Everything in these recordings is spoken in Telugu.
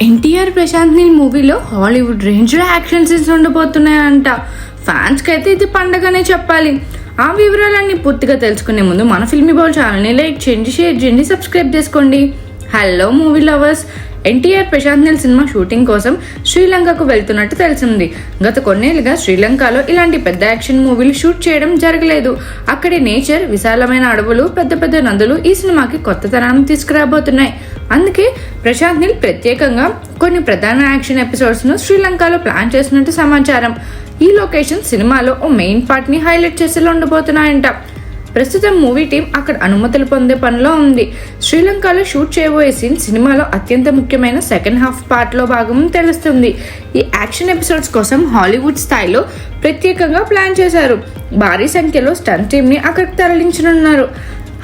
ఎన్టీఆర్ ప్రశాంత్ నీల్ మూవీలో హాలీవుడ్ రేంజ్లో యాక్షన్ సీన్స్ ఉండబోతున్నాయంట. ఫ్యాన్స్కి అయితే ఇది పండగనే చెప్పాలి. ఆ వివరాలన్నీ పూర్తిగా తెలుసుకునే ముందు మన ఫిల్మీ బౌల్ ఛానల్ని లైక్ చేయండి, షేర్ చేయండి, సబ్స్క్రైబ్ చేసుకోండి. Hello movie lovers, NTR Prashanth Neel సినిమా షూటింగ్ కోసం శ్రీలంకకు వెళ్తున్నట్టు తెలిసింది. గత కొన్నేళ్లుగా శ్రీలంకలో ఇలాంటి పెద్ద యాక్షన్ మూవీలు షూట్ చేయడం జరగలేదు. అక్కడి నేచర్, విశాలమైన అడవులు, పెద్ద పెద్ద నదులు ఈ సినిమాకి కొత్తతనాన్ని తీసుకురాబోతున్నాయి. అందుకే ప్రశాంత్ నీల్ ప్రత్యేకంగా కొన్ని ప్రధాన యాక్షన్ ఎపిసోడ్స్ను శ్రీలంకలో ప్లాన్ చేసినట్టు సమాచారం. ఈ లొకేషన్ సినిమాలో ఓ మెయిన్ పార్ట్ని హైలైట్ చేసేలా ఉండబోతున్నాయంట. ప్రస్తుతం మూవీ టీం అక్కడ అనుమతులు పొందే పనిలో ఉంది. శ్రీలంకలో షూట్ చేయబోయే సీన్ సినిమాలో అత్యంత ముఖ్యమైన సెకండ్ హాఫ్ పార్ట్లో భాగం తెలుస్తుంది. ఈ యాక్షన్ ఎపిసోడ్స్ కోసం హాలీవుడ్ స్థాయిలో ప్రత్యేకంగా ప్లాన్ చేశారు. భారీ సంఖ్యలో స్టంట్ టీంని అక్కడికి తరలించనున్నారు.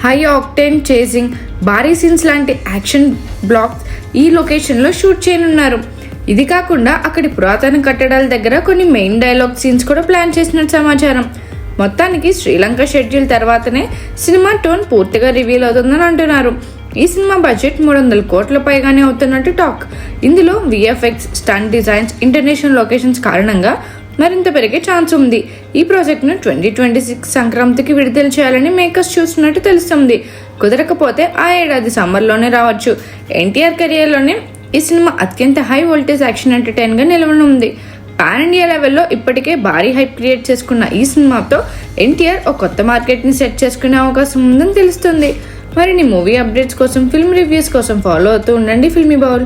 హై ఆక్టేన్ చేసింగ్, భారీ సీన్స్ లాంటి యాక్షన్ బ్లాక్స్ ఈ లొకేషన్లో షూట్ చేయనున్నారు. ఇది కాకుండా అక్కడి పురాతన కట్టడాల దగ్గర కొన్ని మెయిన్ డైలాగ్ సీన్స్ కూడా ప్లాన్ చేసినట్టు సమాచారం. మొత్తానికి శ్రీలంక షెడ్యూల్ తర్వాతనే సినిమా టోన్ పూర్తిగా రివీల్ అవుతుందని అంటున్నారు. ఈ సినిమా బడ్జెట్ 300 కోట్ల పైగానే అవుతున్నట్టు టాక్. ఇందులో VFX, stunt designs, international locations కారణంగా మరింత పెరిగే ఛాన్స్ ఉంది. ఈ ప్రాజెక్ట్ను 2026 సంక్రాంతికి విడుదల చేయాలని మేకర్స్ చూస్తున్నట్టు తెలుస్తుంది. కుదరకపోతే ఆ ఏడాది సమ్మర్లోనే రావచ్చు. ఎన్టీఆర్ కెరియర్లోనే ఈ సినిమా అత్యంత హై వోల్టేజ్ యాక్షన్ ఎంటర్టైన్గా నిలవనుంది. పాన్ ఇండియా లెవెల్లో ఇప్పటికే భారీ హైప్ క్రియేట్ చేసుకున్న ఈ సినిమాతో ఎన్టీఆర్ ఒక కొత్త మార్కెట్ని సెట్ చేసుకునే అవకాశం ఉందని తెలుస్తుంది. మరిన్ని మూవీ అప్డేట్స్ కోసం, ఫిల్మ్ రివ్యూస్ కోసం ఫాలో అవుతూ ఉండండి ఫిల్మీ బౌల్.